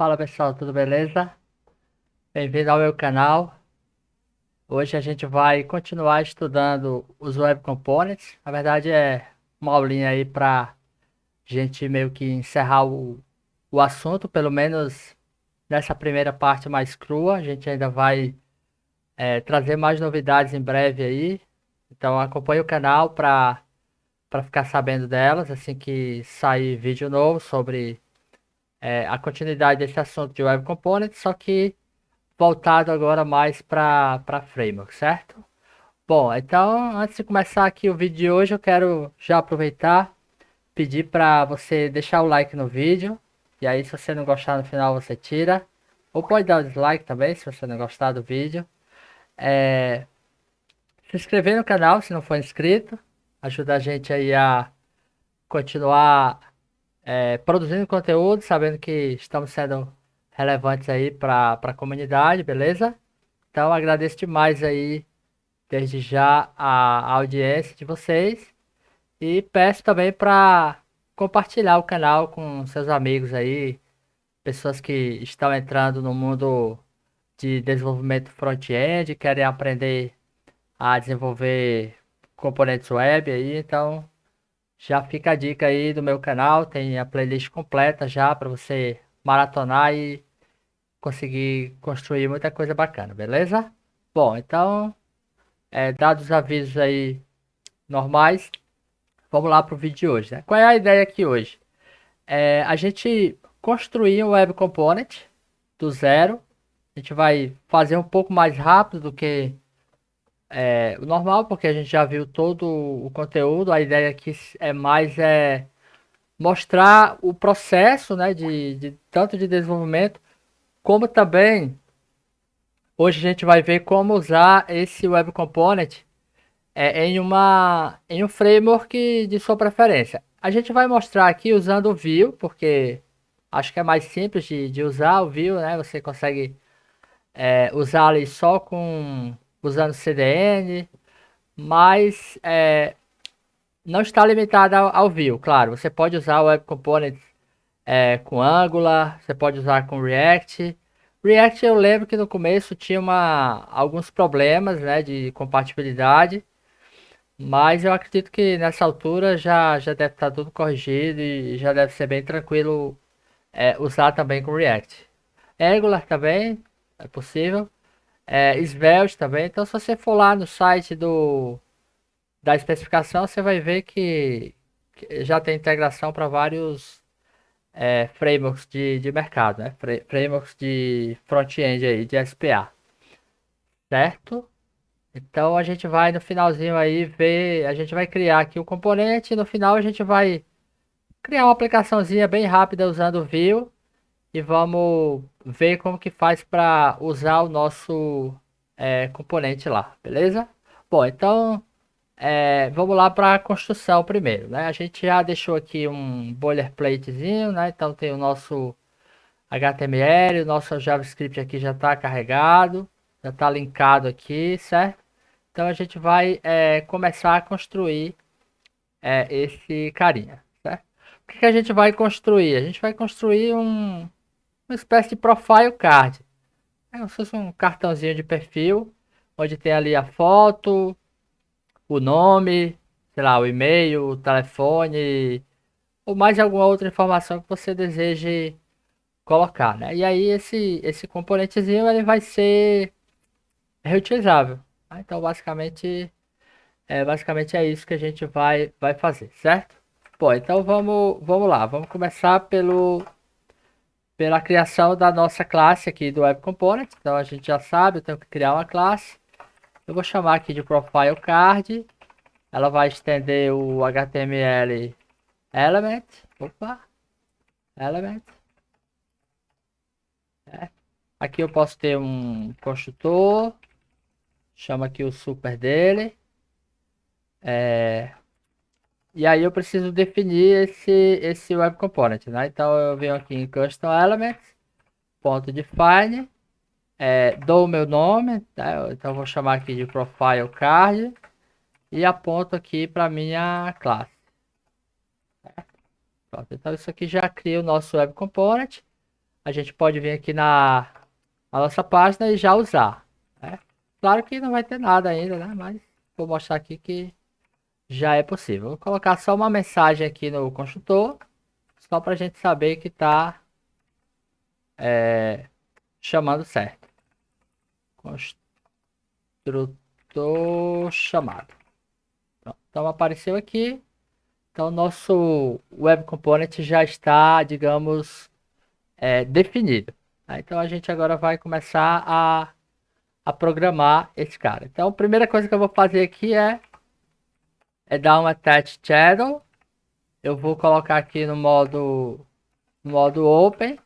Fala pessoal, tudo beleza? Bem-vindo ao meu canal. Hoje a gente vai continuar estudando os Web Components. Na verdade é uma aulinha aí para gente meio que encerrar o assunto, pelo menos nessa primeira parte mais crua. A gente ainda vai trazer mais novidades em breve aí. Então acompanhe o canal para ficar sabendo delas assim que sair vídeo novo sobre a continuidade desse assunto de Web Components, só que voltado agora mais para framework, certo? Bom, então antes de começar aqui o vídeo de hoje, eu quero já aproveitar, pedir para você deixar o like no vídeo, e aí se você não gostar no final você tira, ou pode dar o dislike também se você não gostar do vídeo. É, Se inscrever no canal se não for inscrito, ajuda a gente aí a continuar produzindo conteúdo, sabendo que estamos sendo relevantes aí para a comunidade, beleza? Então agradeço demais aí desde já a audiência de vocês e peço também para compartilhar o canal com seus amigos aí, pessoas que estão entrando no mundo de desenvolvimento front-end, querem aprender a desenvolver componentes web aí, então já fica a dica aí do meu canal, tem a playlist completa já para você maratonar e conseguir construir muita coisa bacana, beleza? Bom, então, dados os avisos aí normais, vamos lá para o vídeo de hoje, né? Qual é a ideia aqui hoje? A gente construir um Web Component do zero. A gente vai fazer um pouco mais rápido do que o normal, porque a gente já viu todo o conteúdo. A ideia aqui é mais mostrar o processo, né, de tanto de desenvolvimento, como também hoje a gente vai ver como usar esse Web Component em um framework de sua preferência. A gente vai mostrar aqui usando o Vue, porque acho que é mais simples de usar o Vue, né? Você consegue usar ali só com usando CDN, mas não está limitado ao Vue, claro. Você pode usar o Web Components com Angular, você pode usar com React. React eu lembro que no começo tinha alguns problemas, né, de compatibilidade. Mas eu acredito que nessa altura já deve estar tudo corrigido e já deve ser bem tranquilo usar também com React. Angular também é possível. Svelte também. Então se você for lá no site da especificação, você vai ver que já tem integração para vários frameworks de mercado, né? Frameworks de front-end aí, de SPA, certo? Então a gente vai no finalzinho aí ver, a gente vai criar aqui o componente e no final a gente vai criar uma aplicaçãozinha bem rápida usando o Vue e vamos ver como que faz para usar o nosso componente lá, beleza? Bom, então vamos lá para a construção primeiro, né? A gente já deixou aqui um boilerplatezinho, né? Então tem o nosso HTML, o nosso JavaScript aqui já está carregado, já está linkado aqui, certo? Então a gente vai começar a construir esse carinha, certo? O que a gente vai construir? A gente vai construir uma espécie de profile card. É como se fosse um cartãozinho de perfil, onde tem ali a foto, o nome, sei lá, o e-mail, o telefone, ou mais alguma outra informação que você deseje colocar, né? E aí esse componentezinho ele vai ser reutilizável, tá? Então basicamente é isso que a gente vai fazer, certo? Bom, então vamos lá. Vamos começar pela criação da nossa classe aqui do Web Component. Então a gente já sabe, eu tenho que criar uma classe. Eu vou chamar aqui de Profile Card. Ela vai estender o HTML element. Opa, element. Aqui eu posso ter um construtor. Chama aqui o super dele. E aí eu preciso definir esse Web Component, né? Então eu venho aqui em Custom Elements, ponto define, dou o meu nome, tá? Então eu vou chamar aqui de Profile Card e aponto aqui para minha classe. Pronto, então isso aqui já cria o nosso Web Component. a gente pode vir aqui na nossa página e já usar, né? Claro que não vai ter nada ainda, né? Mas vou mostrar aqui que já é possível. Vou colocar só uma mensagem aqui no construtor, só para a gente saber que está chamando certo. Construtor chamado. Pronto. Então apareceu aqui. Então nosso Web Component já está, digamos, definido. Tá? Então a gente agora vai começar a programar esse cara. Então a primeira coisa que eu vou fazer aqui é dar um attach shadow. Eu vou colocar aqui no modo open,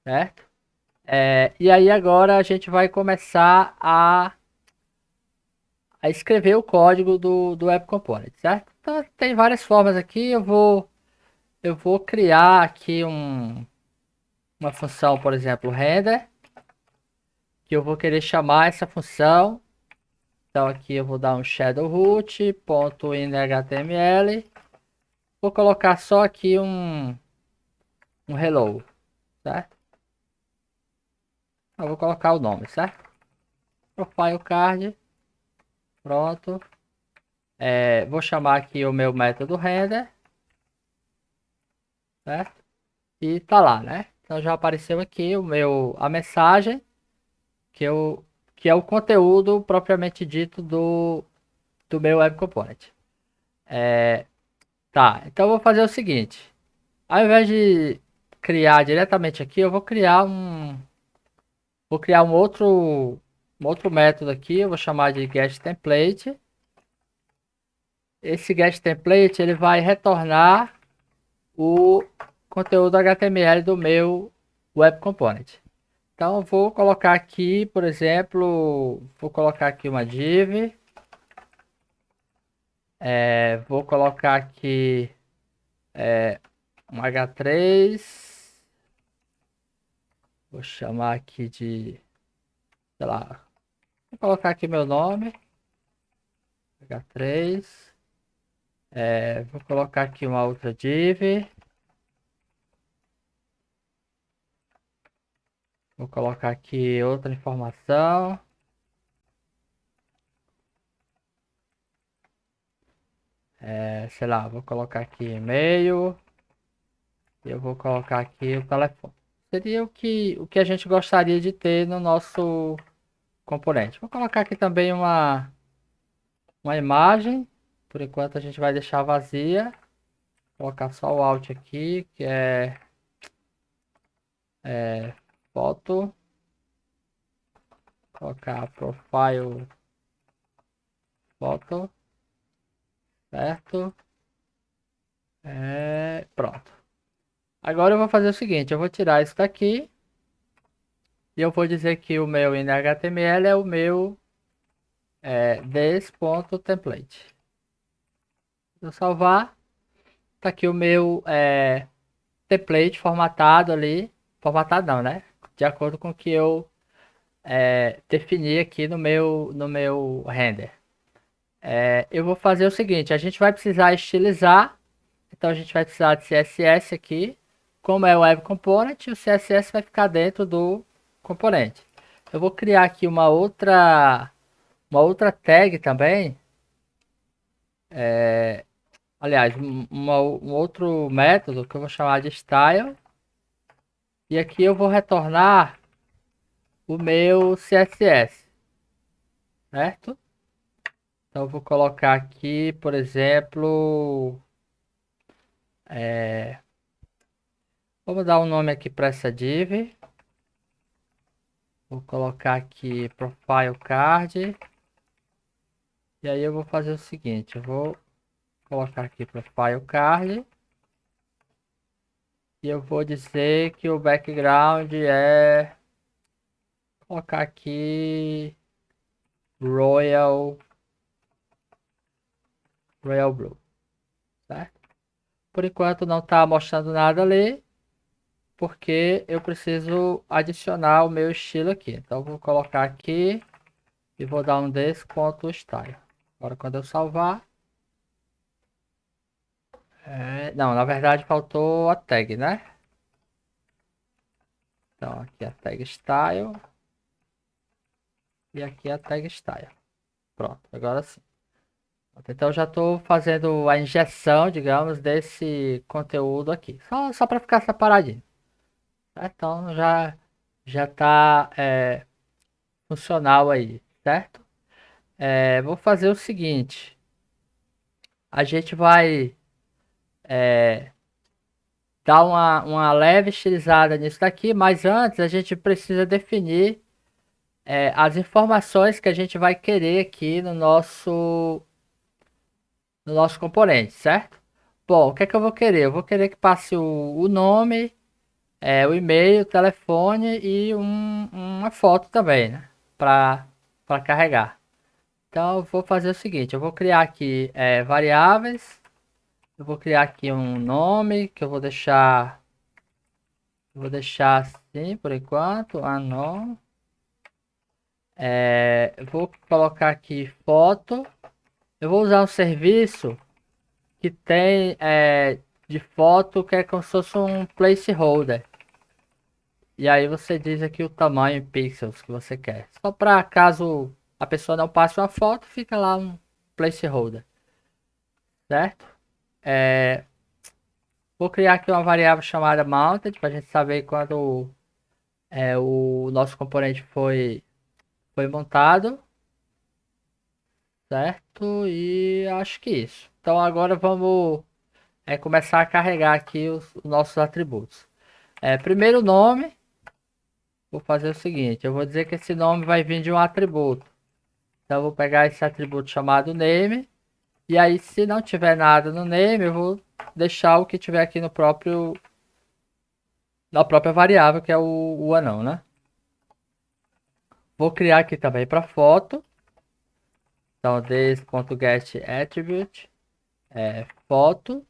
certo? E aí agora a gente vai começar a escrever o código do Web Component, certo? Então tem várias formas aqui. Eu vou criar aqui uma função, por exemplo, render, que eu vou querer chamar essa função. Então aqui eu vou dar um shadow root.inHTML. Vou colocar só aqui um hello, certo? Eu vou colocar o nome, certo? Profile card, pronto. Vou chamar aqui o meu método render, certo? E tá lá, né? Então já apareceu aqui a mensagem que é o conteúdo propriamente dito do meu Web Component. Tá, então eu vou fazer o seguinte. Ao invés de criar diretamente aqui, eu vou criar um outro método aqui. Eu vou chamar de getTemplate. Esse getTemplate ele vai retornar o conteúdo HTML do meu Web Component. Então eu vou colocar aqui, por exemplo, vou colocar aqui uma div. Vou colocar aqui um H3. Vou chamar aqui de, sei lá, vou colocar aqui meu nome, H3. Vou colocar aqui uma outra div. Vou colocar aqui outra informação. Sei lá, vou colocar aqui e-mail. E eu vou colocar aqui o telefone. Seria o que a gente gostaria de ter no nosso componente. Vou colocar aqui também uma imagem. Por enquanto a gente vai deixar vazia. Vou colocar só o alt aqui, que é foto. Colocar profile foto, certo? Pronto. Agora eu vou fazer o seguinte, eu vou tirar isso daqui e eu vou dizer que o meu inHTML é o meu this.template. Vou salvar. Tá aqui o meu template formatado ali. Formatado não, né? De acordo com o que eu defini aqui no meu render. Eu vou fazer o seguinte, a gente vai precisar estilizar. Então a gente vai precisar de CSS aqui. Como é o Web Component, o CSS vai ficar dentro do componente. Eu vou criar aqui uma outra tag também. Aliás, um outro método que eu vou chamar de style. E aqui eu vou retornar o meu CSS, certo? Então eu vou colocar aqui, por exemplo, vamos dar um nome aqui para essa div. Vou colocar aqui profile card. E aí eu vou fazer o seguinte, eu vou colocar aqui profile card. E eu vou dizer que o background colocar aqui Royal Blue, certo? Por enquanto não está mostrando nada ali, porque eu preciso adicionar o meu estilo aqui. Então eu vou colocar aqui e vou dar um this.style. Agora quando eu salvar, não, na verdade faltou a tag, né? Então aqui a tag style e aqui a tag style. Pronto, agora sim. Então já estou fazendo a injeção, digamos, desse conteúdo aqui. Só para ficar separadinho. Certo? Então já está funcional aí, certo? Vou fazer o seguinte. A gente vai dar uma leve estilizada nisso daqui, mas antes a gente precisa definir as informações que a gente vai querer aqui no nosso componente, certo? Bom, o que é que eu vou querer? Eu vou querer que passe o nome, o e-mail, o telefone e uma foto também, né? Para carregar. Então eu vou fazer o seguinte, eu vou criar aqui variáveis, eu vou criar aqui um nome que eu vou deixar assim por enquanto, anon. Eu vou colocar aqui foto. Eu vou usar um serviço que tem de foto que é como se fosse um placeholder. E aí você diz aqui o tamanho em pixels que você quer. Só para caso a pessoa não passe uma foto, fica lá um placeholder, certo? Vou criar aqui uma variável chamada mounted para a gente saber quando o nosso componente foi montado, certo? E acho que isso. Então agora vamos começar a carregar aqui os nossos atributos. Primeiro nome, vou fazer o seguinte, eu vou dizer que esse nome vai vir de um atributo. Então eu vou pegar esse atributo chamado name, e aí se não tiver nada no name, eu vou deixar o que tiver aqui na própria variável, que é o anão, né? Vou criar aqui também para foto. Então this.getAttribute foto.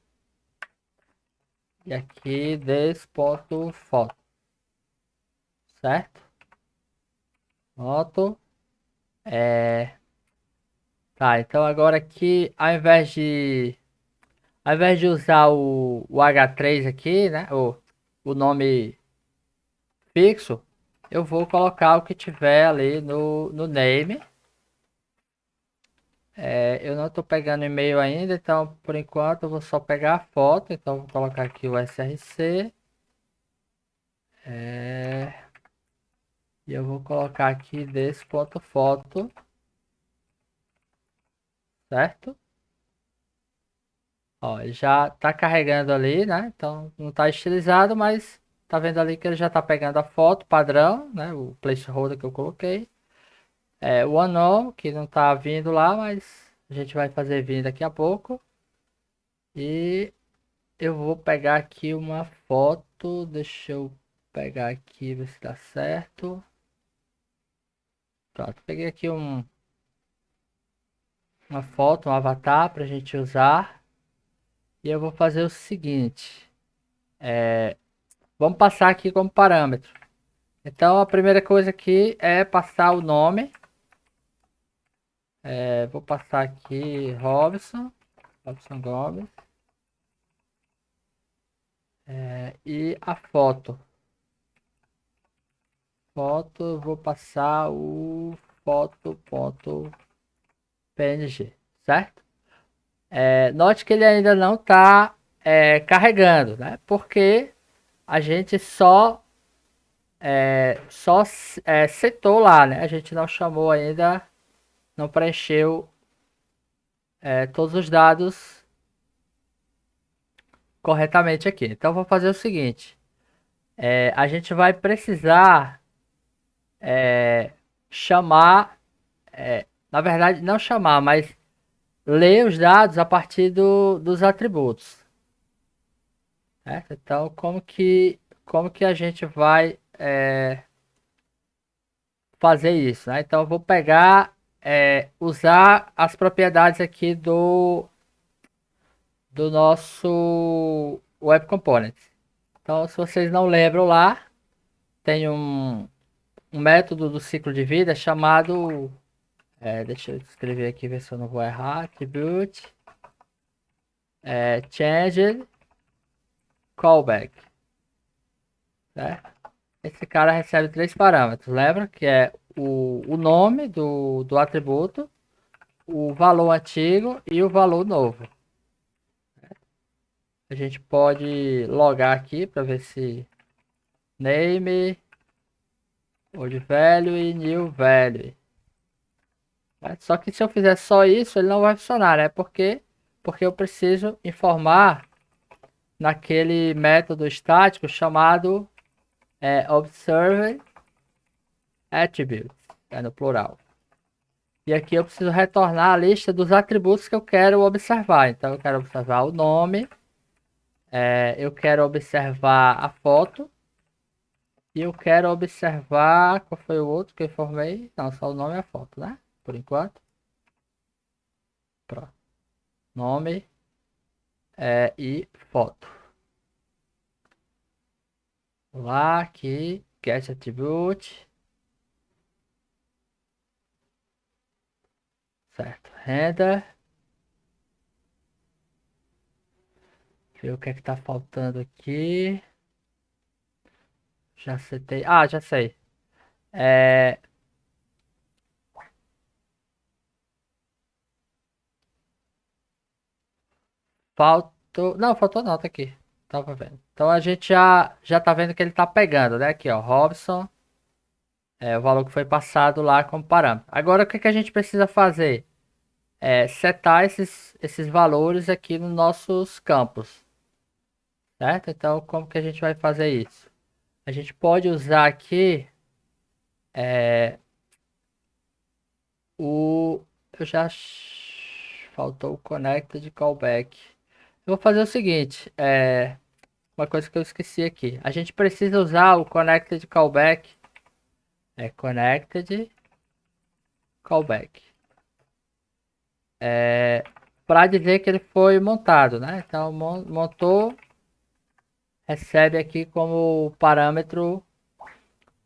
E aqui this.foto. Certo? Foto. Tá, então agora aqui, ao invés de usar o H3 aqui, né? O nome fixo, eu vou colocar o que tiver ali no name. Eu não estou pegando e-mail ainda, então por enquanto eu vou só pegar a foto. Então vou colocar aqui o src. E eu vou colocar aqui desse.foto, certo? Ó, já está carregando ali, né? Então não está estilizado, mas tá vendo ali que ele já está pegando a foto padrão, né? O placeholder que eu coloquei. O unknown, que não está vindo lá, mas a gente vai fazer vir daqui a pouco. E eu vou pegar aqui uma foto. Deixa eu pegar aqui, ver se dá certo. Pronto, peguei aqui uma foto, um avatar para a gente usar. E eu vou fazer o seguinte. Vamos passar aqui como parâmetro. Então a primeira coisa aqui é passar o nome. Vou passar aqui Robson Gomes. E a foto. Eu vou passar o foto.png, certo? Note que ele ainda não está carregando, né? Porque a gente só setou lá, né? A gente não chamou ainda, não preencheu todos os dados corretamente aqui. Então vou fazer o seguinte: a gente vai precisar chamar, na verdade, não chamar, mas ler os dados a partir dos atributos. Certo? Então, como que a gente vai fazer isso, né? Então, eu vou pegar, usar as propriedades aqui do nosso Web Component. Então, se vocês não lembram lá, tem um método do ciclo de vida chamado, deixa eu escrever aqui, ver se eu não vou errar, attribute, changed callback, certo? esse cara recebe três parâmetros. Lembra que é o nome do atributo, o valor antigo e o valor novo. A gente pode logar aqui para ver se name, old value e new value. Só que se eu fizer só isso, ele não vai funcionar, né? Porque eu preciso informar naquele método estático chamado observe attributes, no plural. E aqui eu preciso retornar a lista dos atributos que eu quero observar. Então eu quero observar o nome, eu quero observar a foto e eu quero observar qual foi o outro que eu informei. Não, só o nome e a foto, né? Por enquanto. Pronto. Nome e foto. Lá aqui, get attribute. Certo. Render. Ver o que é que tá faltando aqui. Já setei. Ah, já sei. É, faltou. Não, faltou nota aqui. Tava vendo. Então a gente já tá vendo que ele tá pegando, né? Aqui, ó. Robson. É o valor que foi passado lá como parâmetro. Agora o que que a gente precisa fazer? Setar esses valores aqui nos nossos campos. Certo? Então como que a gente vai fazer isso? A gente pode usar aqui o. Eu já. Faltou o connected callback. Eu vou fazer o seguinte. Uma coisa que eu esqueci aqui. A gente precisa usar o connected callback. Connected callback. Para dizer que ele foi montado, né? Então montou, recebe aqui como parâmetro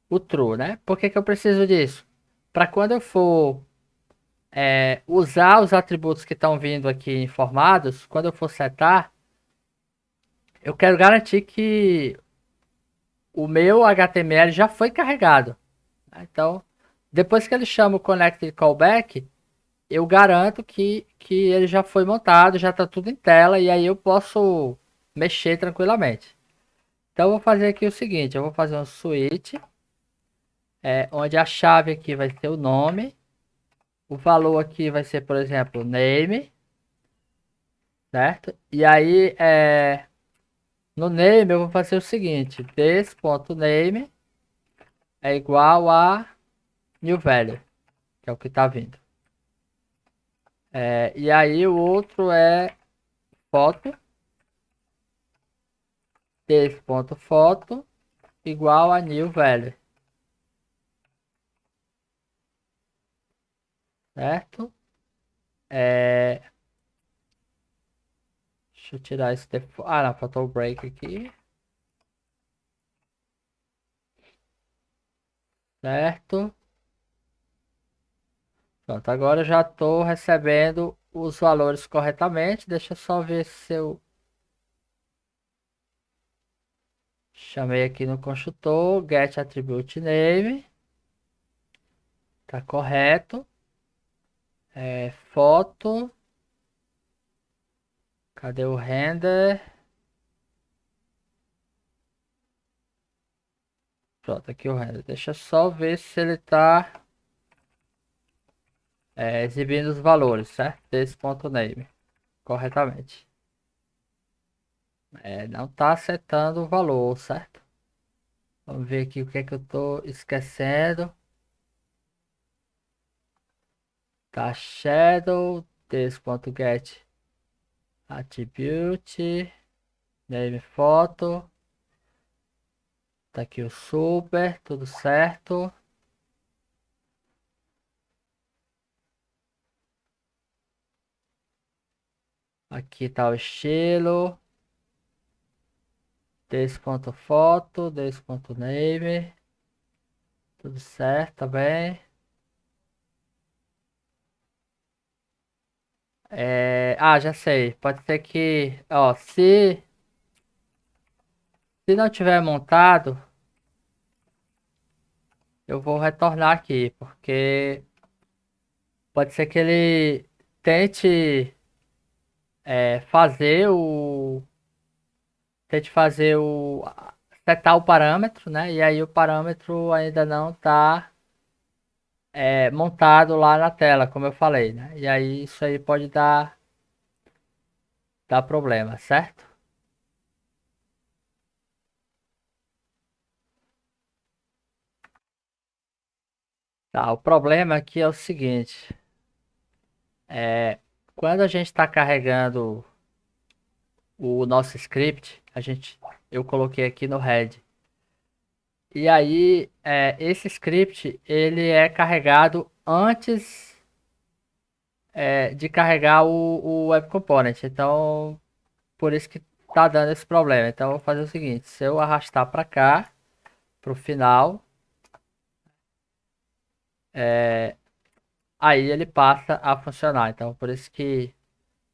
o true, né? Por que que eu preciso disso? Para quando eu for usar os atributos que estão vindo aqui informados, quando eu for setar, eu quero garantir que o meu HTML já foi carregado, né? Então, depois que ele chama o connected callback, eu garanto que ele já foi montado, já está tudo em tela e aí eu posso mexer tranquilamente. Então eu vou fazer aqui o seguinte, eu vou fazer um switch, onde a chave aqui vai ser o nome, o valor aqui vai ser, por exemplo, name, certo? E aí no name eu vou fazer o seguinte, this.name é igual a new value, que é o que está vindo. E aí o outro é foto, this.foto igual a new value, certo? Deixa eu tirar esse default. Ah, não, faltou o break aqui, certo? Pronto, agora eu já estou recebendo os valores corretamente. Deixa eu só ver se eu chamei aqui no construtor get attribute name, tá correto. Foto, cadê o render? Pronto, aqui o render. Deixa eu só ver se ele tá exibindo os valores, certo? Desse ponto name corretamente. Não tá acertando o valor, certo? Vamos ver aqui o que é que eu tô esquecendo. Tá shadow, this.get attribute, name foto. Tá aqui o super, tudo certo. Aqui tá o estilo. This.foto, this.name. Tudo certo também. Já sei. Pode ser que, ó, se não tiver montado, eu vou retornar aqui, porque pode ser que ele tente fazer o setar o parâmetro, né? E aí o parâmetro ainda não está montado lá na tela, como eu falei, né? E aí isso aí pode dar problema, certo? Tá, o problema aqui é o seguinte, é, quando a gente está carregando o nosso script, eu coloquei aqui no head. E aí, esse script, ele é carregado antes de carregar o Web Component. Então, por isso que tá dando esse problema. Então, eu vou fazer o seguinte, se eu arrastar para cá, pro final, aí ele passa a funcionar. Então, por isso que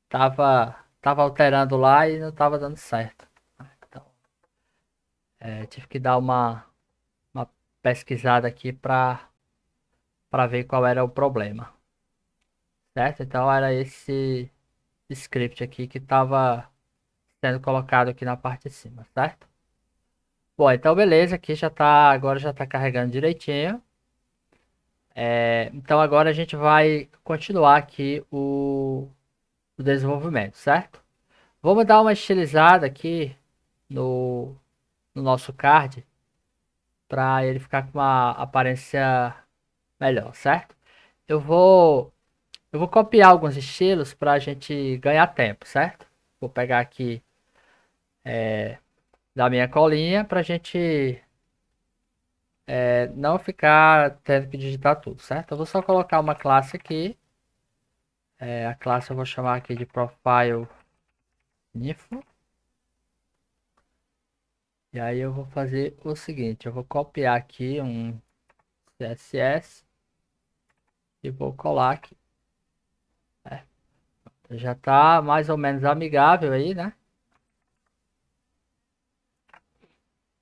tava alterando lá e não tava dando certo. Então, tive que dar uma pesquisada aqui para ver qual era o problema, certo? Então era esse script aqui que estava sendo colocado aqui na parte de cima, certo? Bom, então beleza, aqui agora já está carregando direitinho. Então agora a gente vai continuar aqui o desenvolvimento, certo? Vamos dar uma estilizada aqui no, no nosso card para ele ficar com uma aparência melhor, certo? Eu vou Eu vou copiar alguns estilos para a gente ganhar tempo, certo? Vou pegar aqui da minha colinha para a gente não ficar tendo que digitar tudo, certo? Eu vou só colocar uma classe aqui. A classe eu vou chamar aqui de Profile Info. E aí eu vou fazer o seguinte, eu vou copiar aqui um CSS e vou colar aqui. Né? Já está mais ou menos amigável aí, né?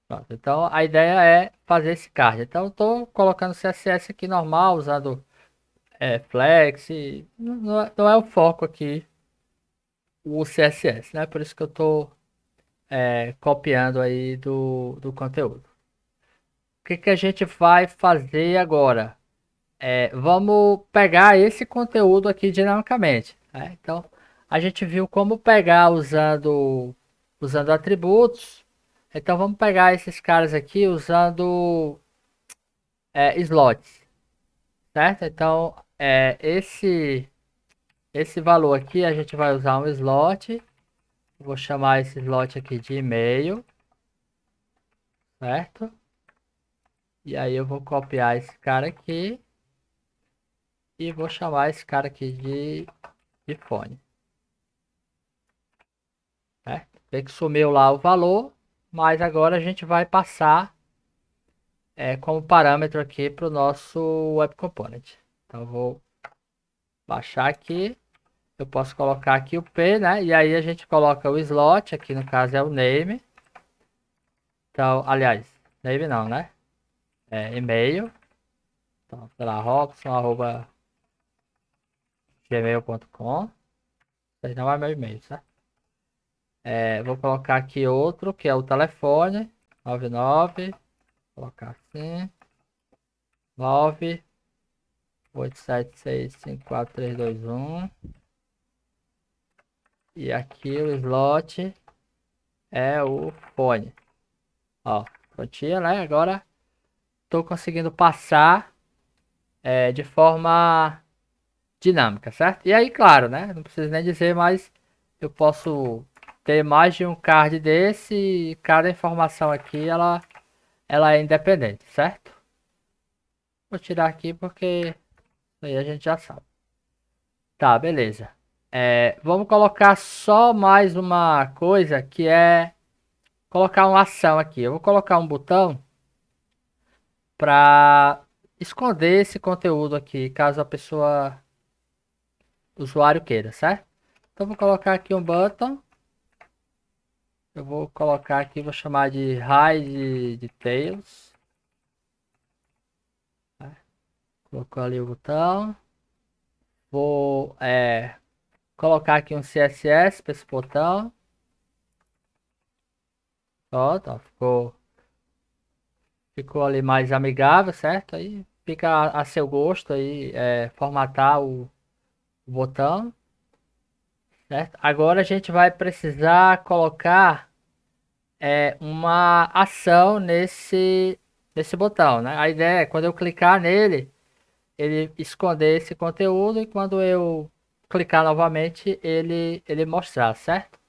Pronto, então a ideia é fazer esse card. Então eu estou colocando CSS aqui normal, usando Flex. Não é o foco aqui o CSS, né? Por isso que eu estou copiando aí do conteúdo. O que que a gente vai fazer agora? Vamos pegar esse conteúdo aqui dinamicamente, né? Então a gente viu como pegar usando atributos. Então vamos pegar esses caras aqui usando slots, certo? Então, esse valor aqui a gente vai usar um slot. Vou chamar esse slot aqui de e-mail, certo? E aí eu vou copiar esse cara aqui e vou chamar esse cara aqui de fone, certo? Vê que sumiu lá o valor, mas agora a gente vai passar como parâmetro aqui para o nosso Web Component. Então eu vou baixar aqui. Eu posso colocar aqui o P, né? E aí a gente coloca o slot, aqui no caso é o name. Então, aliás, name não, né? E-mail. Então, sei lá, robson@gmail.com. Esse não é meu e-mail, certo? Vou colocar aqui outro, que é o telefone. 99. Vou colocar assim. 987654321. E aqui o slot é o fone. Ó, prontinho, né? Agora estou conseguindo passar de forma dinâmica, certo? E aí, claro, né? Não preciso nem dizer, mas eu posso ter mais de um card desse e cada informação aqui ela é independente, certo? Vou tirar aqui porque aí a gente já sabe. Tá, beleza. Vamos colocar só mais uma coisa que é colocar uma ação aqui. Eu vou colocar um botão para esconder esse conteúdo aqui, caso a pessoa, o usuário queira, certo? Então vou colocar aqui um button. Eu vou colocar aqui, vou chamar de hide details. Colocou ali o botão. Vou colocar aqui um CSS para esse botão. Pronto, ó, ficou ali mais amigável, certo? Aí fica a seu gosto aí formatar o botão, certo? Agora a gente vai precisar colocar uma ação nesse botão, né? A ideia é quando eu clicar nele, ele esconder esse conteúdo e quando eu clicar novamente, ele mostrar, certo?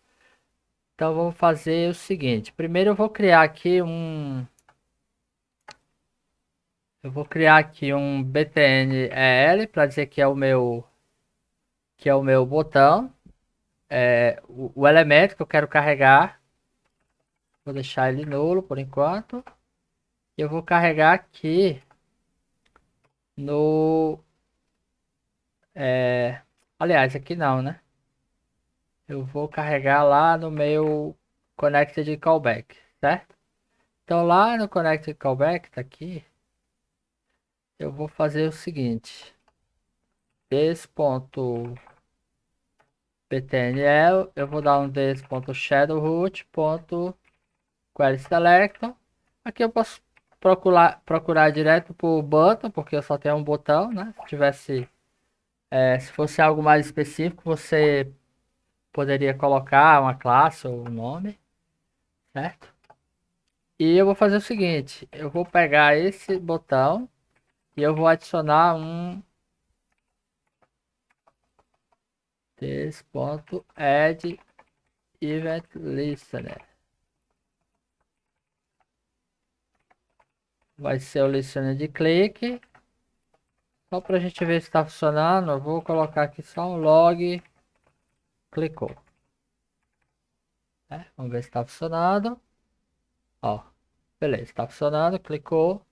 Então vamos fazer o seguinte. Primeiro eu vou criar aqui um btnel para dizer que é o meu botão, o elemento que eu quero carregar. Vou deixar ele nulo por enquanto. Eu vou carregar aqui no aliás, aqui não, né? Eu vou carregar lá no meu connected callback, certo? Então lá no connected callback, tá aqui, eu vou fazer o seguinte. This.ptnl, eu vou dar um this.shadowroot.querySelector. Aqui eu posso procurar direto por button, porque eu só tenho um botão, né? Se fosse algo mais específico, você poderia colocar uma classe ou um nome, certo? E eu vou fazer o seguinte, eu vou pegar esse botão e eu vou adicionar um this.add event listener. Vai ser o listener de clique. Só para a gente ver se está funcionando, eu vou colocar aqui só um log clicou. Vamos ver se está funcionando. Ó, beleza, está funcionando, clicou.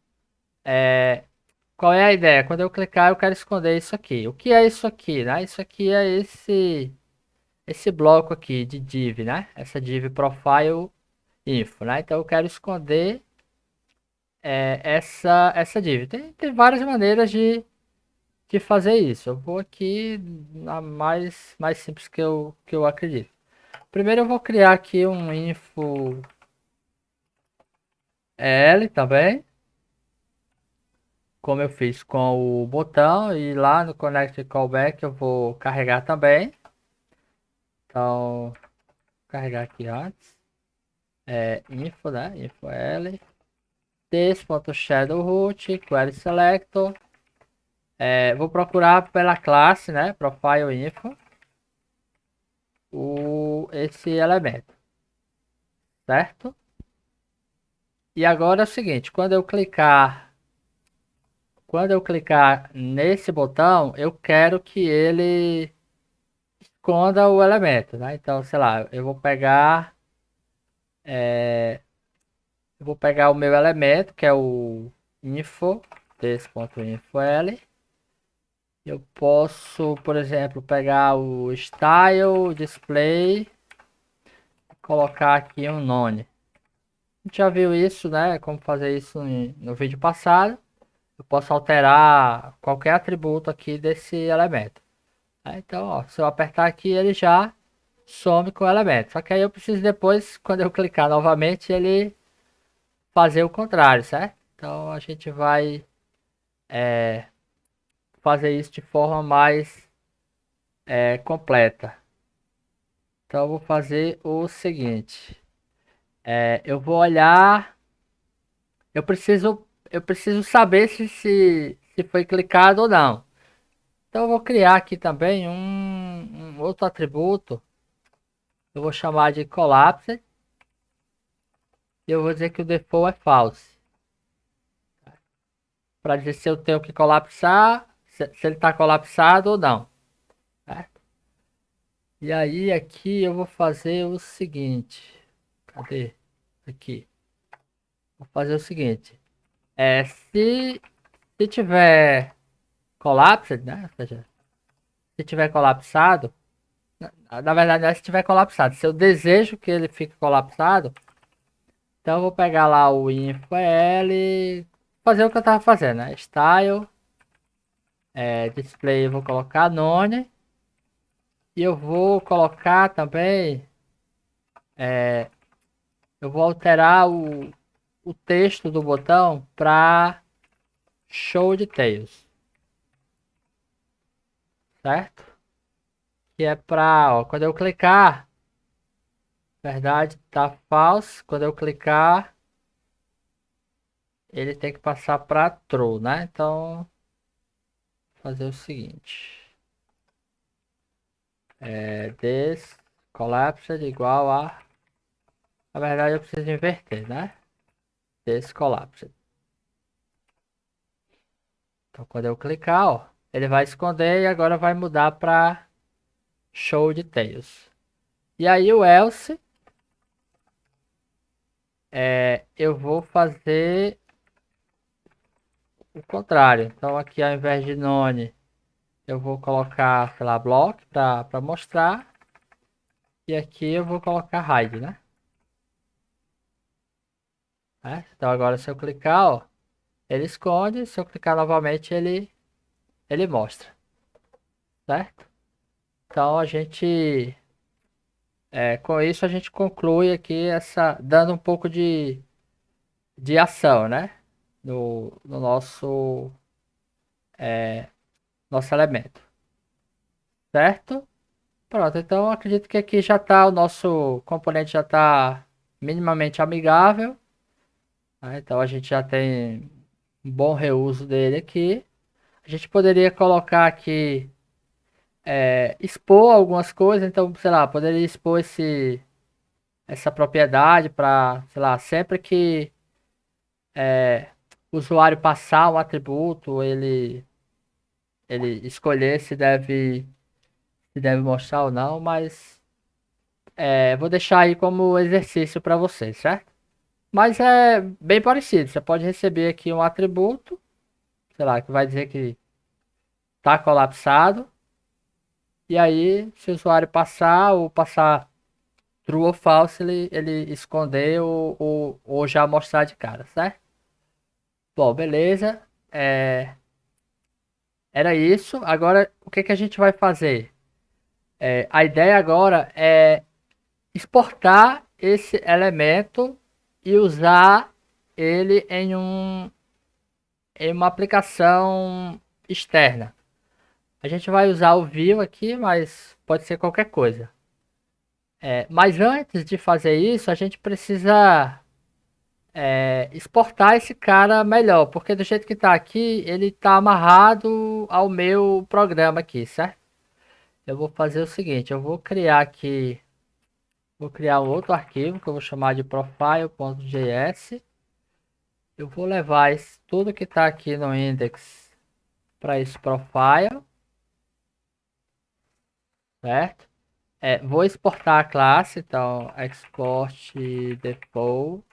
Qual é a ideia? Quando eu clicar, eu quero esconder isso aqui. O que é isso aqui, né? Isso aqui é esse bloco aqui de div, né? Essa div profile info, né? Então eu quero esconder essa div. Tem várias maneiras de fazer isso. Eu vou aqui na mais simples que eu acredito. Primeiro eu vou criar aqui um info L também, como eu fiz com o botão, e lá no connect callback eu vou carregar também. Então, vou carregar aqui antes. Info, né? Info L. This.shadowroot, query selector. Vou procurar pela classe, né? Profile info. Esse elemento, certo? E agora é o seguinte, quando eu clicar nesse botão, eu quero que ele esconda o elemento, né? Então, sei lá, eu vou pegar o meu elemento, que é o info, desse.info.l. Eu posso, por exemplo, pegar o style display, colocar aqui um nome. A gente já viu isso, né? Como fazer isso no vídeo passado. Eu posso alterar qualquer atributo aqui desse elemento. Então, ó, se eu apertar aqui, ele já some com o elemento. Só que aí eu preciso depois, quando eu clicar novamente, ele fazer o contrário, certo? Então a gente vai fazer isso de forma mais completa. Então eu vou fazer o seguinte. Eu vou olhar. Eu preciso saber se foi clicado ou não. Então eu vou criar aqui também um outro atributo. Eu vou chamar de collapse. E eu vou dizer que o default é false. Para dizer se eu tenho que colapsar, se ele está colapsado ou não. Certo? E aí aqui eu vou fazer o seguinte. Cadê? Aqui. Vou fazer o seguinte. Se tiver collapsed, né? Ou seja, se tiver colapsado, na verdade não é se tiver colapsado. Se eu desejo que ele fique colapsado, então eu vou pegar lá o info L, fazer o que eu tava fazendo, né? Style display eu vou colocar none. E eu vou colocar também, eu vou alterar o texto do botão para show details, certo? Que é para, quando eu clicar, verdade, tá false, quando eu clicar, ele tem que passar para true, né? Então, vou fazer o seguinte, this collapsed igual a, na verdade eu preciso inverter, né? This collapsed. Então, quando eu clicar, ó, ele vai esconder e agora vai mudar para show details. E aí o else, eu vou fazer o contrário. Então aqui ao invés de none, eu vou colocar, sei lá, block para mostrar. E aqui eu vou colocar hide, né? Então agora se eu clicar, ó, ele esconde. Se eu clicar novamente, ele mostra, certo? Então a gente, com isso a gente conclui aqui dando um pouco de ação, né? No nosso elemento, certo? Pronto, então acredito que aqui já está, o nosso componente já está minimamente amigável, né? Então a gente já tem um bom reuso dele aqui. A gente poderia colocar aqui, expor algumas coisas, então, sei lá, poderia expor essa propriedade para, sei lá, sempre que o usuário passar um atributo, ele escolher se deve mostrar ou não, mas vou deixar aí como exercício para vocês, certo? Mas é bem parecido. Você pode receber aqui um atributo, sei lá, que vai dizer que está colapsado. E aí, se o usuário passar ou passar true ou false, ele esconder ou já mostrar de cara, certo? Bom, beleza. Era isso. Agora, o que que a gente vai fazer? A ideia agora é exportar esse elemento e usar ele em uma aplicação externa. A gente vai usar o view aqui, mas pode ser qualquer coisa. Mas antes de fazer isso, a gente precisa exportar esse cara melhor, porque do jeito que está aqui, ele está amarrado ao meu programa aqui, certo? Eu vou fazer o seguinte, eu vou criar aqui, vou criar um outro arquivo que eu vou chamar de profile.js. Eu vou levar tudo que está aqui no index para esse profile, certo? Vou exportar a classe, então export default.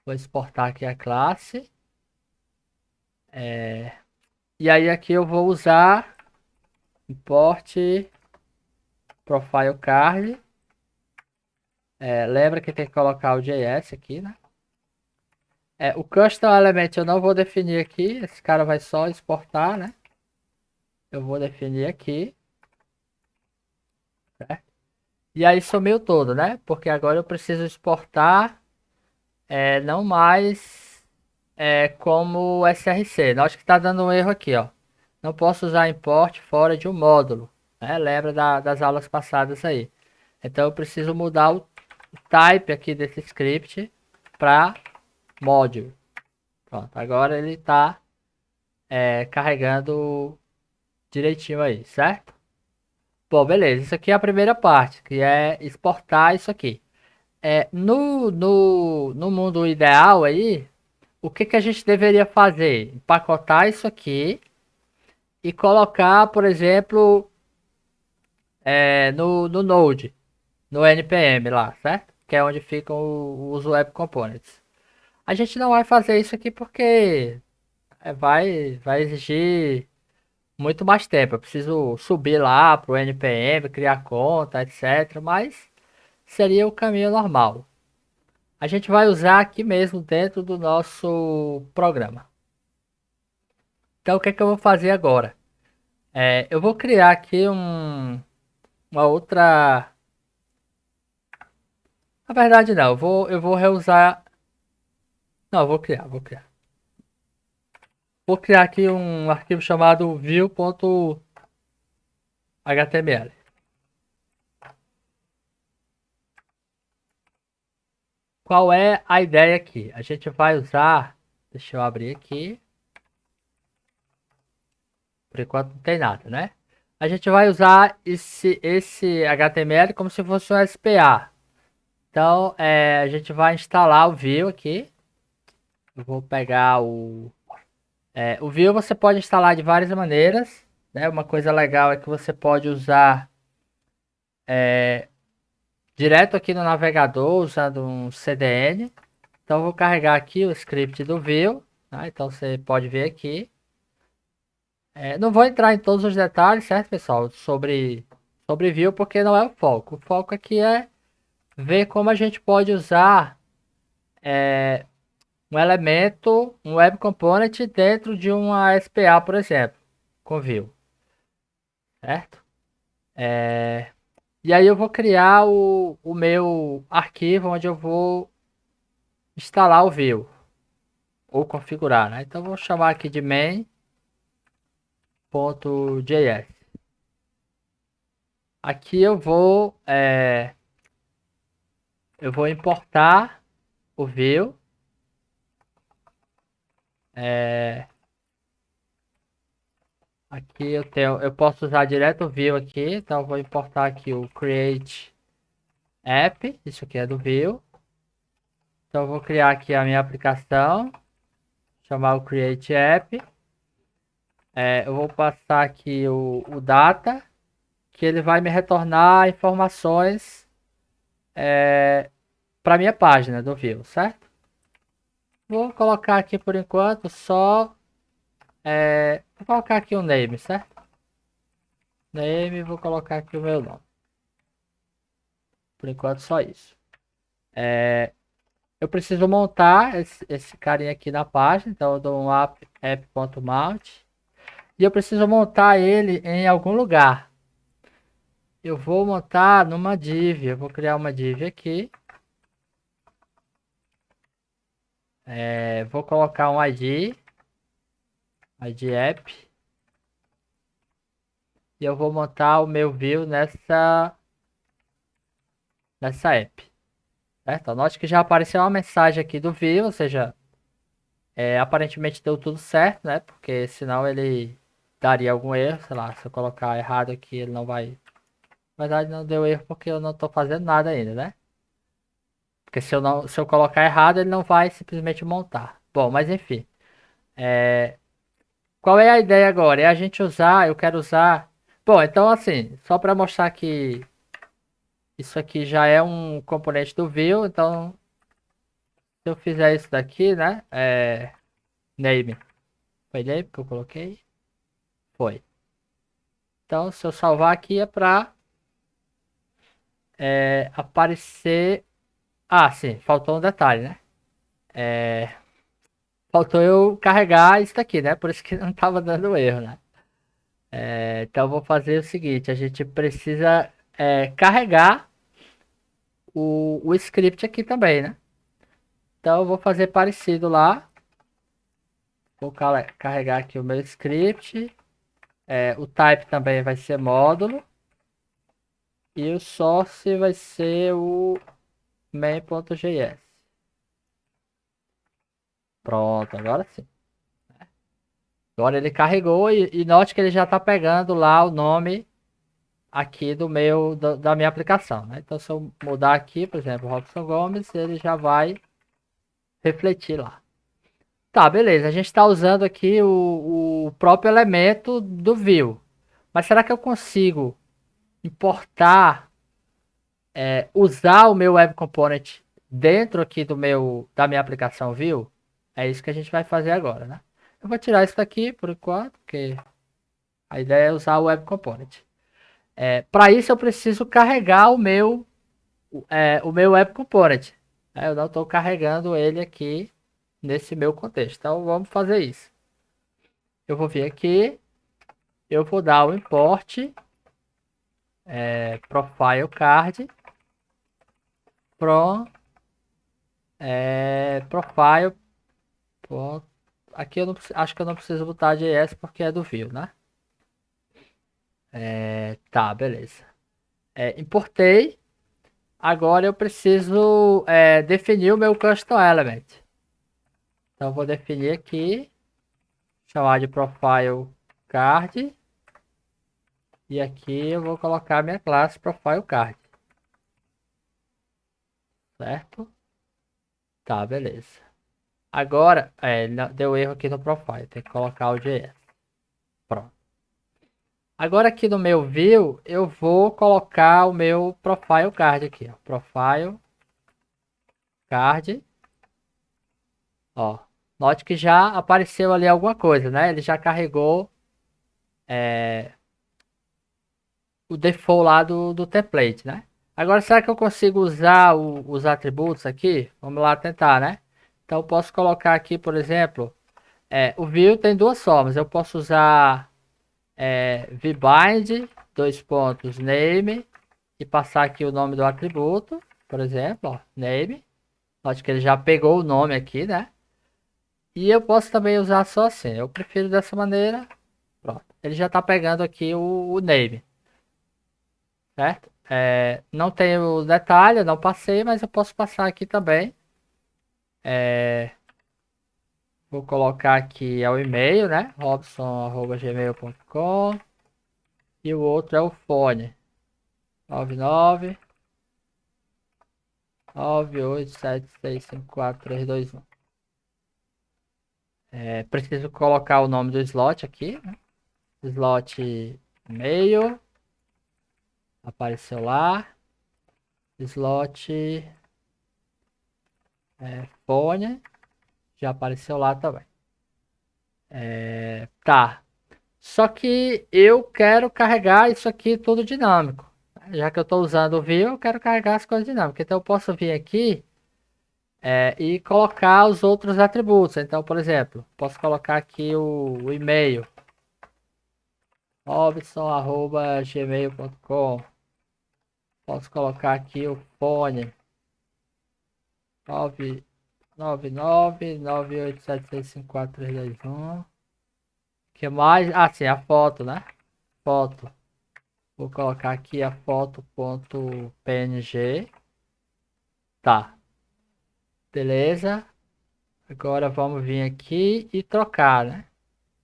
Vou exportar aqui a classe. E aí aqui eu vou usar import profile card. Lembra que tem que colocar o JS aqui, né? O custom element eu não vou definir aqui. Esse cara vai só exportar, né? Eu vou definir aqui. Certo? E aí sumiu todo, né? Porque agora eu preciso exportar não mais como src. Acho que está dando um erro aqui, ó. Não posso usar import fora de um módulo, né? Lembra das aulas passadas aí. Então eu preciso mudar o type aqui desse script para module. Pronto, agora ele está carregando direitinho aí, certo? Bom, beleza. Isso aqui é a primeira parte, que é exportar isso aqui. No mundo ideal aí, o que que a gente deveria fazer? Empacotar isso aqui e colocar, por exemplo, no Node, no NPM lá, certo? Que é onde ficam os Web Components. A gente não vai fazer isso aqui porque vai exigir muito mais tempo. Eu preciso subir lá pro NPM, criar conta, etc. Mas seria o caminho normal. A gente vai usar aqui mesmo dentro do nosso programa. Então o que é que eu vou fazer agora? Eu vou criar aqui uma outra. Na verdade não, eu vou reusar. Não, eu vou criar. Vou criar aqui um arquivo chamado view.html. Qual é a ideia aqui? A gente vai usar. Deixa eu abrir aqui. Por enquanto não tem nada, né? A gente vai usar esse HTML como se fosse um SPA. Então, a gente vai instalar o Vue aqui. Eu vou pegar o Vue você pode instalar de várias maneiras, né? Uma coisa legal é que você pode usar direto aqui no navegador usando um CDN. Então, eu vou carregar aqui o script do Vue, tá? Então, você pode ver aqui. Não vou entrar em todos os detalhes, certo, pessoal? Sobre Vue, porque não é o foco. O foco aqui é ver como a gente pode usar um elemento, um Web Component dentro de uma SPA, por exemplo, com Vue, certo? E aí eu vou criar o meu arquivo onde eu vou instalar o Vue, ou configurar, né? Então eu vou chamar aqui de main.js. Aqui eu vou importar o Vue. Aqui eu posso usar direto o Vue aqui, então eu vou importar aqui o create app, isso aqui é do Vue. Então eu vou criar aqui a minha aplicação, chamar o create app. Eu vou passar aqui o data, que ele vai me retornar informações para minha página do Vue, certo? Vou colocar aqui por enquanto só, vou colocar aqui o name, certo? Name, vou colocar aqui o meu nome. Por enquanto só isso. Eu preciso montar esse carinha aqui na página, então eu dou um app.mount e eu preciso montar ele em algum lugar. Eu vou montar numa div, eu vou criar uma div aqui. Vou colocar um ID app, e eu vou montar o meu view nessa app. Certo? Note que já apareceu uma mensagem aqui do view, ou seja, aparentemente deu tudo certo, né? Porque senão ele daria algum erro, sei lá, se eu colocar errado aqui ele não vai. Na verdade não deu erro porque eu não estou fazendo nada ainda, né? Porque se eu colocar errado ele não vai simplesmente montar. Bom, mas enfim. Qual é a ideia agora? É a gente usar, eu quero usar. Bom, então assim, só para mostrar que isso aqui já é um componente do Vue, então se eu fizer isso daqui, né? Name. Foi name que eu coloquei? Foi. Então, se eu salvar aqui é para aparecer. Ah, sim, faltou um detalhe, né? Faltou eu carregar isso daqui, né? Por isso que não tava dando erro, né? Então, eu vou fazer o seguinte: a gente precisa carregar o script aqui também, né? Então, eu vou fazer parecido lá. Vou carregar aqui o meu script. O type também vai ser módulo. E o source vai ser o main.js. Pronto, agora sim. Agora ele carregou e note que ele já está pegando lá o nome aqui da minha aplicação, né? Então se eu mudar aqui, por exemplo, Robson Gomes, ele já vai refletir lá. Tá, beleza. A gente está usando aqui o próprio elemento do Vue. Mas será que eu consigo importar, usar o meu Web Component dentro aqui da minha aplicação Vue? É isso que a gente vai fazer agora, né? Eu vou tirar isso daqui por enquanto, porque a ideia é usar o Web Component. Para isso eu preciso carregar o meu Web Component. Eu não estou carregando ele aqui nesse meu contexto. Então vamos fazer isso. eu vou vir aqui, eu vou dar o import profile card from profile. Ponto. Aqui eu não acho que eu não preciso botar JS porque é do Vue, né? Tá, beleza. Importei. Agora eu preciso definir o meu custom element. Então eu vou definir aqui, chamar de profile card. E aqui eu vou colocar minha classe profile card. Certo? Tá, beleza. Agora, deu erro aqui no profile. Tem que colocar o JS. Pronto. Agora aqui no meu view, eu vou colocar o meu profile card aqui, ó. Profile card. Ó. Note que já apareceu ali alguma coisa, né? Ele já carregou o default lá do template, né? Agora, será que eu consigo usar os atributos aqui? Vamos lá tentar, né? Então, eu posso colocar aqui, por exemplo, o view tem duas formas. Eu posso usar vbind, dois pontos, name, e passar aqui o nome do atributo, por exemplo, ó, name. Acho que ele já pegou o nome aqui, né? E eu posso também usar só assim. Eu prefiro dessa maneira. Pronto. Ele já está pegando aqui o name, certo? Não tem o detalhe, eu não passei, mas eu posso passar aqui também. Vou colocar aqui o e-mail, né? robson@gmail.com. E o outro é o fone. 99 987654321. Preciso colocar o nome do slot aqui, né? Slot e-mail. Apareceu lá. Slot fone. Já apareceu lá também. Tá. Só que eu quero carregar isso aqui tudo dinâmico. Já que eu estou usando o Vue, eu quero carregar as coisas dinâmicas. Então eu posso vir aqui e colocar os outros atributos. Então, por exemplo, posso colocar aqui o e-mail. robson@gmail.com. Posso colocar aqui o fone. 99998765421. Que mais? Ah, sim, a foto, né? Foto. Vou colocar aqui a foto.png. Tá. Beleza. Agora vamos vir aqui e trocar, né?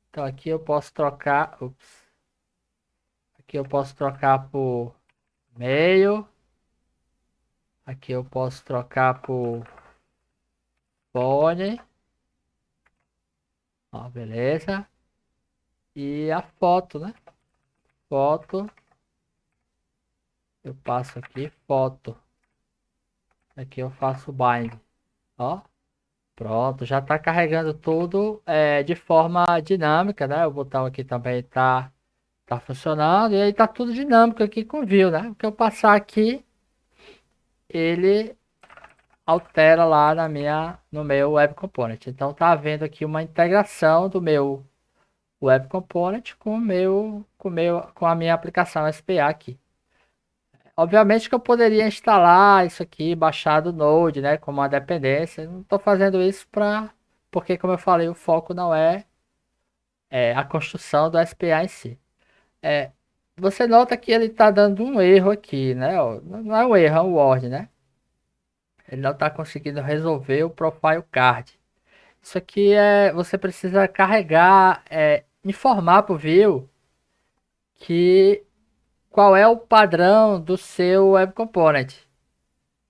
Então aqui eu posso trocar. Ups. Aqui eu posso trocar por e-mail. Aqui eu posso trocar por fone. Ó, beleza. E a foto, né? Foto. Eu passo aqui, foto. Aqui eu faço bind. Ó. Pronto, já está carregando tudo de forma dinâmica, né? O botão aqui também tá funcionando. E aí tá tudo dinâmico aqui com o Vue, né? O que eu passar aqui, ele altera lá no meu Web Component. Então tá havendo aqui uma integração do meu Web Component com a minha aplicação SPA aqui. Obviamente que eu poderia instalar isso aqui, baixar do Node, né, como uma dependência. Eu não estou fazendo isso porque, como eu falei, o foco não é a construção do SPA em si. É, você nota que ele está dando um erro aqui, né? Ó, não é um erro, é um word, né? Ele não está conseguindo resolver o profile card. Isso aqui você precisa carregar, informar para o Vue que qual é o padrão do seu Web Component.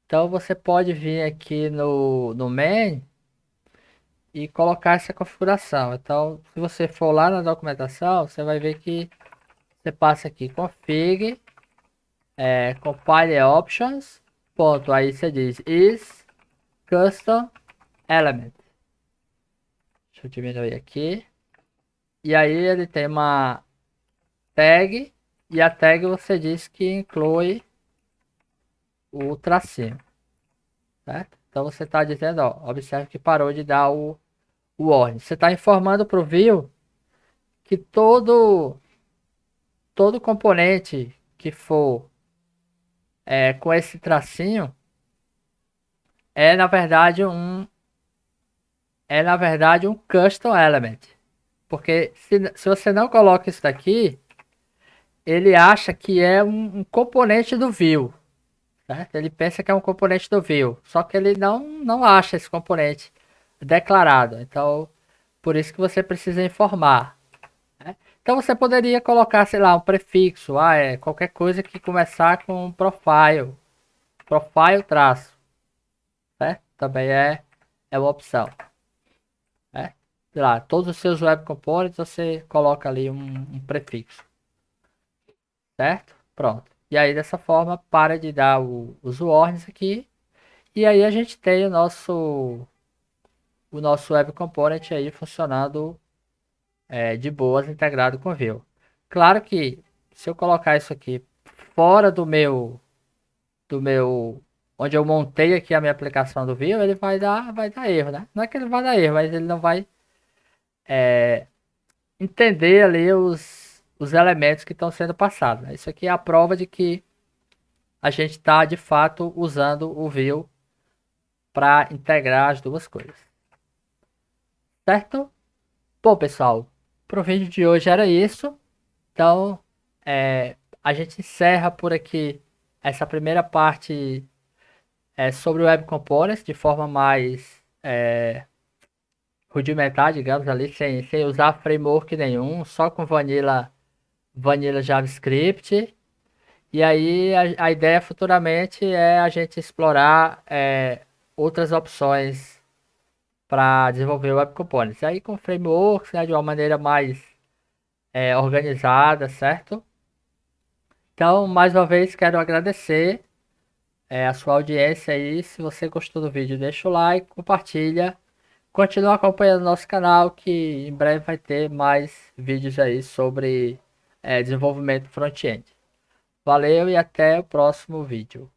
Então você pode vir aqui no main e colocar essa configuração. Então, se você for lá na documentação, você vai ver que você passa aqui config, compile options, ponto, aí você diz is custom element. Deixa eu diminuir aqui. E aí ele tem uma tag, e a tag você diz que inclui o tracinho, certo? Então você está dizendo, ó, observe que parou de dar o warning. Você está informando para o view que todo componente que for com esse tracinho é na verdade um custom element. Porque se você não coloca isso daqui, ele acha que é um componente do view, certo? Ele pensa que é um componente do view, só que ele não acha esse componente declarado. Então, por isso que você precisa informar, né? Então você poderia colocar, sei lá, um prefixo, qualquer coisa que começar com profile traço, certo? Também é uma opção, né? Sei lá, todos os seus web components você coloca ali um prefixo, certo? Pronto. E aí dessa forma para de dar os warnings aqui. E aí a gente tem o nosso web component aí funcionando de boas, integrado com o Vue. Claro que se eu colocar isso aqui fora do meu, onde eu montei aqui a minha aplicação do Vue, ele vai dar erro, né? Não é que ele vai dar erro, mas ele não vai entender ali os elementos que estão sendo passados, né? Isso aqui é a prova de que a gente está de fato usando o Vue para integrar as duas coisas, certo? Bom, pessoal, pro vídeo de hoje era isso. Então, a gente encerra por aqui essa primeira parte sobre o Web Components de forma mais rudimentar, digamos ali, sem usar framework nenhum, só com Vanilla JavaScript. E aí a ideia futuramente é a gente explorar outras opções para desenvolver Web Components. Aí com frameworks, né, de uma maneira mais organizada, certo? Então, mais uma vez, quero agradecer a sua audiência aí. Se você gostou do vídeo, deixa o like, compartilha. Continua acompanhando nosso canal que em breve vai ter mais vídeos aí sobre desenvolvimento front-end. Valeu e até o próximo vídeo.